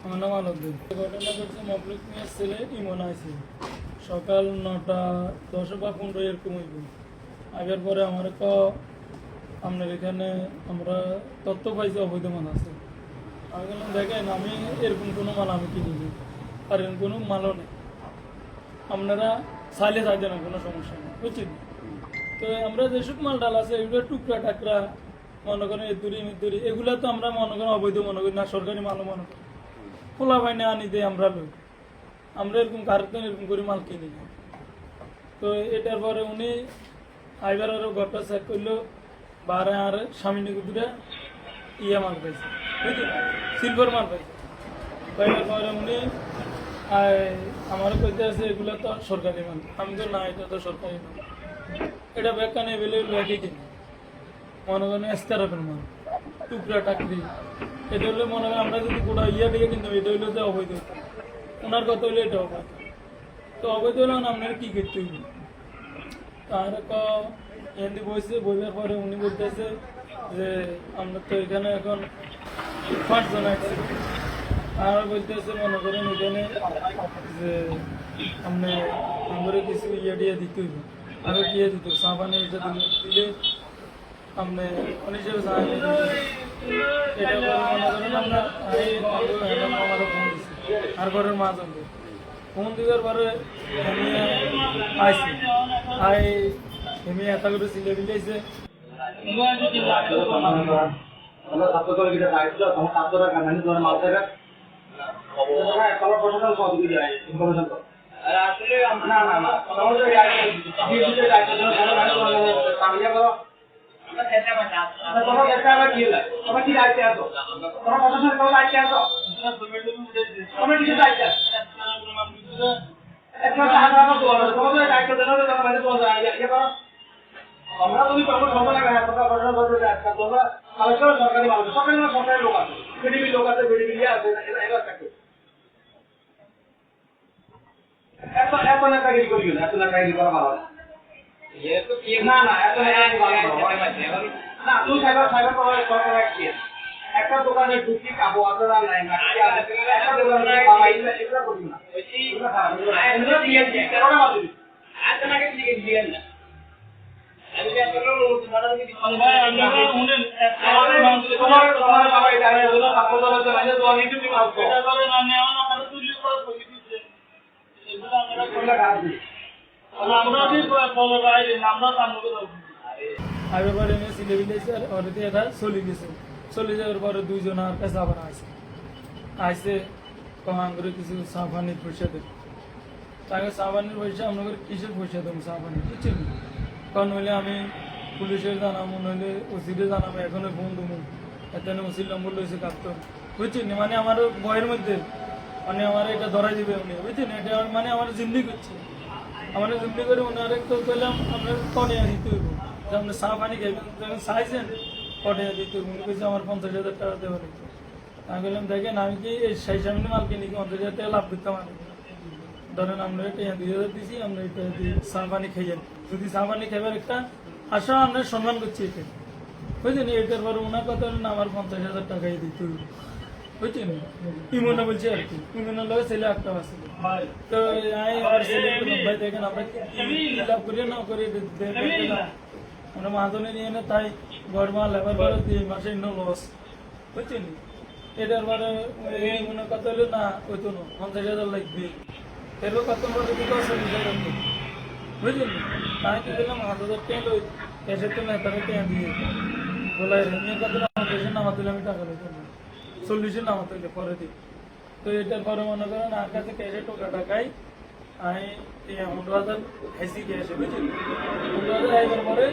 আমার নাম আলমগীর। ঘটনা ঘটছে মবলুক মিয়ার ছেলে ইমন আইছে সকাল 9টা 10 বা 15 এরকম হইব। আগের পরে আমার আপনার এখানে আমরা তথ্য পাইছি অবৈধ মাল আছে। আমি বললাম দেখেন আমি এরকম কোনো মাল আমি কিনিনি, আর এরকম কোনো মালও নেই, আপনারা চাইলে চাইতে না, কোনো সমস্যা নেই, বুঝছেন। তো আমরা যেসব মাল ডাল আছে এগুলো টুকরা টাকরা মনে করেন এদুরি মিদুরি এগুলো তো আমরা মনে করেন অবৈধ মনে করি না, সরকারি মালও মনে করি, খোলা বাইনে আনি দেয় আমরা লোক, আমরা এরকম কারণ এরকম করে মাল কিনি না। তো এটার পরে উনি আইবার আরও ঘরটা চেক করলো, বারে আর স্বামী দুটা ইয়ে মাল পাইছে, বুঝলি, সিলভার মাল পাইছে। পাইবার পরে উনি আমার কইতে আছে এগুলো তো সরকারি মাল। আমি তো না, এটা তো সরকারি মাল, এটা ব্যাগখানে এভেলেবল ব্যাগে কিনি, মনে করেন এসকারের মাল টুকরা টাকরি। এটা হলে মনে করেন আমরা যদি গোটা ইয়ে দিকে কিনতাম, এটা হইলে তো অবৈধ, ওনার কথা হইলে এটা অবৈধ। তো অবৈধ হলে আপনার কী করতে হইব? তার এমনি বসে বইবার পরে উনি বলতেছে যে আমরা তো এখানে এখন 5 জন আছে, আর বলতেছে মনে করেন এখানে যে আপনি আমাদের কিছু ইয়ে দিয়ে দিতে হইব, আরও দিয়ে দিত সাবানের দিলে আপনি অনেক হিসেবে সাহায্য এটা মনে করেন আপনার আমারও ফোন দিচ্ছে, আর ঘরের মা জানবে ফোন দিবার পরে আমি আইসি এমনি এত করে সিলে বিলেছে। আমরা যদি সরকারি মানুষ সরকারি সরকারি লোক আছে, বিডিবি লোক আছে, বিডিবি আছে, এরা থাকে এত এত নেতাগিরি করি না, এত নেতাগিরি করা ভালো না, না এত না। তুই সাইবার সাইবার সরকার একটা দোকানে ঢুকি কাবো আপনারা নাই না, একটা দোকানে এগুলো করি না, আগেরবার এনে সিলে বিলেছে আর ওটাতে এটা চলে গেছে। চলে যাওয়ার পরে 2 জন আর কাছে আবার আইসে কমান করে কিছু সাবানির পয়সা দেবে। তাকে সাবানির পয়সা আপনাদের কিসের পয়সা দেবো? সাবানি, বুঝছেন। কারণ হইলে আমি পুলিশের জানাবো, নইলে ওসিডে জানাবো, এখনো ফোন দেবো, এত ওসির নম্বর লইছে কাঁপতো, বুঝছেন। মানে আমার বয়ের মধ্যে মানে আমার এটা ধরাই দিবে উনি, বুঝছেন। এটা মানে আমার জিম্মি করছে, আমার জিম্মি করে ওনারে তো কইলাম আপনার কনে দিতে হইব, যে আপনি চা পানি খাইবেন, যখন চাইছেন কনে দিতে হইব। উনি কইছে আমার 50,000 টাকা দেওয়া লাগবে। আমি বললাম দেখেন আমি কি এই 6 সামনে মাল কিনি 50,000 টাকা লাভ করতে পারি, ধরেন আমরা এটা 2,000 দিচ্ছি, আমরা এটা দিয়ে চা পানি খাইয়েন, যদি চা পানি খাইবার একটা আশা আপনার সম্মান করছি, এটা বুঝলেন। এটার পরে ওনার কথা হলো না আমার 50,000 টাকাই দিতে হইব, বুঝছেন। ইমনে বলছে আর কি, ইমনের লগে ছেলে একটা আছে। তো আমার ছেলে ভাই দেখেন আমরা লাভ করি না করি আমরা মাহাজনে নিয়ে না, তাই গড়মা লেবার পরে 3 মাসে লস, বুঝছেন। এটার পরে এই মনে কথা হলো না ওই তো 50,000 লাগবে, এরও কত বড় দিকে 40,000 বুঝলেন। তাই কি দিলাম 8,000 টাকা এসে তো নেতারা টাকা দিয়ে বলাই এমনি কত নামাতে আমি টাকা দিতাম 40 নামাতে হইলে পরে দিই। তো এটার পরে মনে করেন আর কাছে ক্যাশে টোকা টাকাই আমি 15,000 খাইছি ক্যাশে, বুঝলেন। 15,000 আইবার পরে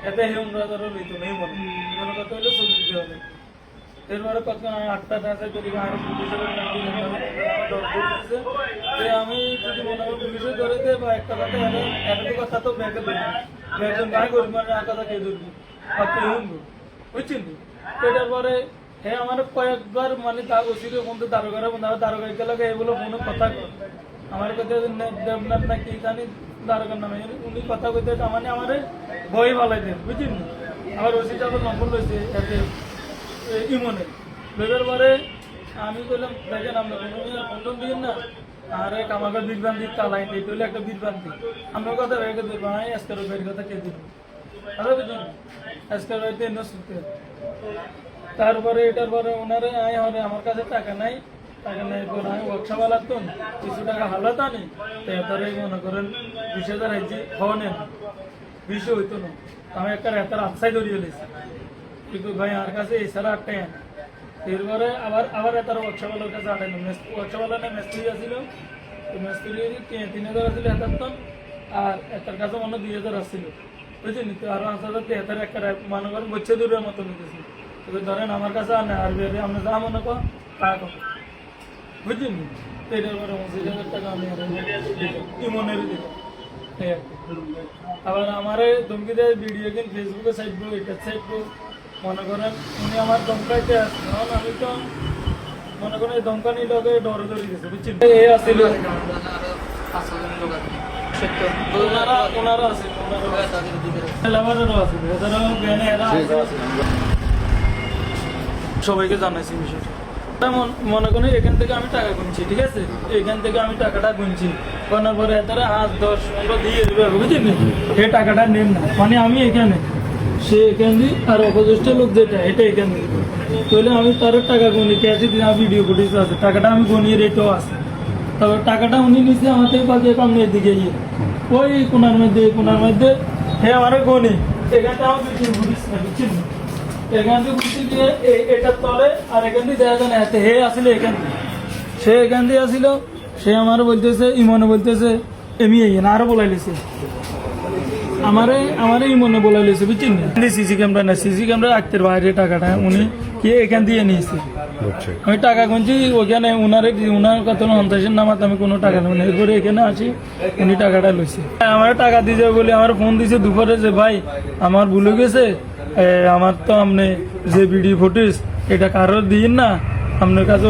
এতে 15,000 লইতো নেই মনে কথা হইলে 40 দেওয়া লাগে। এরপরে কত 8টা টাকা করি আর পুলিশের আমি যদি মনে করি পুলিশে ধরে দেয় বা একটা কথা একটা কথা তো ব্যাগে ধরবি, ব্যাগজন গায়ে করবি মানে আর কথা খেয়ে ধরবি আপনি শুনবো, বুঝছেন। এটার পরে হ্যাঁ আমার কয়েকবার মানে তার ওসির বন্ধু দারোগারা বন্ধু আমার দারোগার লাগে এগুলো ফোনে কথা কর আমার কথা দেবনাথ না কি জানি দারোগার নামে উনি কথা কইতে মানে আমার ভয় ভালাই দেন, বুঝছেন। আমার ওসিটা আবার নম্বর লইছে এতে ইমনে বের পরে আমি বললাম দেখেন আমরা কন্ডম দিন না আর এক আমাকে বিভ্রান্তি তালাই নেই তাহলে একটা বিভ্রান্তি আমরা কথা ভেবে দেবো হ্যাঁ আজকের বের কথা কে দেবো আরো বুঝুন আজকের বাড়িতে এনে শুনতে তারপরে এটার পরে ওনারে আয় হরে আমার কাছে টাকা নাই পরে আমি ওয়ার্কশপ আলাতুন কিছু টাকা হালাত আনি তারপরে মনে করেন 20,000 আইজি হওয়া নেন 20 হইতো না আমি একটা রাতের আচ্ছাই ধরিয়ে দিয়েছি কিন্তু ভাই আমার কাছে এছাড়া একটাই আনে এরপরে আবার এটার ওয়ার্কশপওয়ালার কাছে আটাইল ওয়ার্কশপওয়ালা না মিস্ত্রি আসছিল মিস্ত্রি 3,000 আসছিল এটার তো আর এটার কাছে মনে 2,000 আসছিল বুঝছেন তো আরো 5,000 এটার একটা মনে করেন বচ্ছে দূরের মতো নিতেছি তবে ধরেন আমার কাছে আনে আর বেরে আমরা যা মনে কর তা কর বুঝছেন তো এটার পরে 25,000 টাকা আমি আর ইমনের দিই আবার আমারে ধমকি দেয় ভিডিও গেম ফেসবুকে সাইডবো এটা সাইডবো মনে করেন উনি আমার দমকাইতে আসছে আমি তো মনে করেন এই দমকানি লোকে ডরে ধরে গেছে বুঝছেন এই আসছিল ওনারা আছে সবাইকে জানাইছি বিষয়টা মনে করেন এখান থেকে আমি টাকা গুনছি ঠিক আছে এখান থেকে আমি টাকাটা গুনছি গোনার পরে তারা 8-10 দিয়ে দেবে বুঝছেন এই টাকাটা নেন না মানে আমি এখানে সে এখান দিয়ে আর অপোজিস্ট লোক যেটা এটা এখান দিয়ে তাহলে আমি তার টাকা গুনি ক্যাশে দিয়ে ভিডিও ফুটেজ আছে টাকাটা আমি গুনিয়ে রেটও আছে তবে টাকাটা উনি নিচে আমার থেকে বাকি কামনে এদিকে গিয়ে ওই কোনার মধ্যে হে আমার গনি এখানটা আমার ভিডিও ফুটেজ বুঝছেন এখান থেকে বুঝতে গিয়ে এটার তলে আর এখান দিয়ে দেখা যায় না এতে হে আসলে এখান দিয়ে সে এখান দিয়ে আসিল সে আমার বলতেছে ইমনে বলতেছে এমি না আরো বলাইলেছে আমারে ইমনে বলাইলেছে বুঝছেন সিসি ক্যামেরা না সিসি ক্যামেরা আক্তের বাইরে টাকাটা উনি কি এখান দিয়ে নিয়েছে আমি টাকা গুনছি ওখানে উনার কত 50 নামাতে আমি কোনো টাকা নেই এরপরে এখানে আসি উনি টাকাটা লইছে আমার টাকা দিয়ে যাবে বলে আমার ফোন দিছে দুপুরে যে ভাই আমার ভুলে গেছে আমার তো আপনি যে ভিডিও ফুটেজ এটা কারো দিন না আপনার কাছে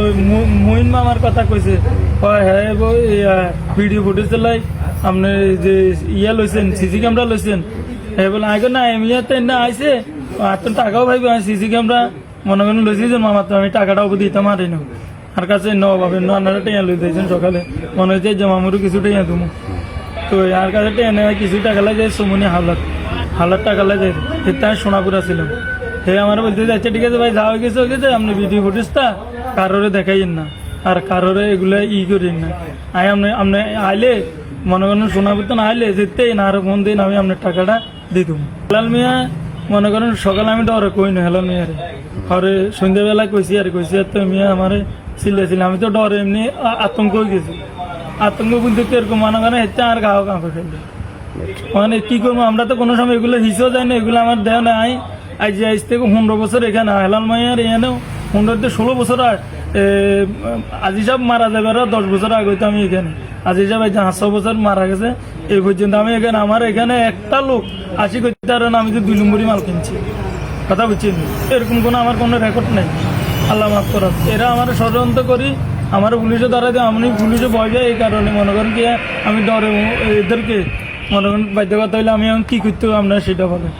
মইন মামার কথা কইছে হ্যাঁ ভিডিও ফুটেজ লাই আপনি যে ইয়া লইছেন সিসি ক্যামেরা লইছেন হ্যাঁ বলে আগে না এমিয়াতে না আইসে আর তো টাকাও ভাইব সিসি ক্যামেরা মনে করেন লইছি যে মামা তো আমি টাকাটাও দিতাম আর না আর কাছে নভাবে আপনারা টেয়া লই দিয়েছেন সকালে মনে হচ্ছে যে মামুরও কিছু টেয়া তুমি তো আর কাছে টেয়া নেওয়া কিছু টাকা লাগে সুমনি হালাত টাকা লাগে তাই সোনাপুরা ছিলাম হে আমার বলতে আচ্ছা ঠিক আছে ভাই যা হয়ে গেছে আপনি ভিডিও ফুটেজটা কারোরে দেখাইন না আর কারোরে এগুলো করেন না আপনি আইলে মনে করেন সোনাপুর তো না আইলে যেতে না আরো ফোন দিন আমি আপনার টাকাটা দিয়ে দেবো হেলাল মিয়া মনে করেন সকালে আমি ডরে কই না হেলাল মিয়ারে ঘরে সন্ধ্যাবেলা কইছি আর তো মিয়া আমার ছিলেছিলাম আমি তো ডরে এমনি আতঙ্ক হয়ে গেছি আতঙ্ক বলতে এরকম মনে করেন হেঁটে আর গাও কাঁপে ফেলবে মানে কি করবো আমরা তো কোনো সময় এগুলো হিসেও যায় না এগুলো আমার দেহ নাই আজ থেকে 15 বছর এখানে হেলাল মাইয়ার এখানেও 16 বছর আজি সাহেব মারা যাবে আর 10 বছর আগে তো আমি এখানে আজি সাহেব 500 বছর মারা গেছে এই পর্যন্ত আমি এখানে আমার এখানে একটা লোক আসি করতে পারে না আমি যে 2 নম্বরই মাল কিনছি কথা বুঝছেন এরকম কোনো আমার কোনো রেকর্ড নেই আল্লাহ মাফ করা এরা আমার ষড়যন্ত্র করি আমার পুলিশে ধরা দিয়ে আমি পুলিশে ভয় যায় এই কারণে মনে করেন কি আমি ডরে এদেরকে মনে করেন বাধ্য কথা হইলে আমি এখন কি করতে হবে আপনারা সেটা বলেন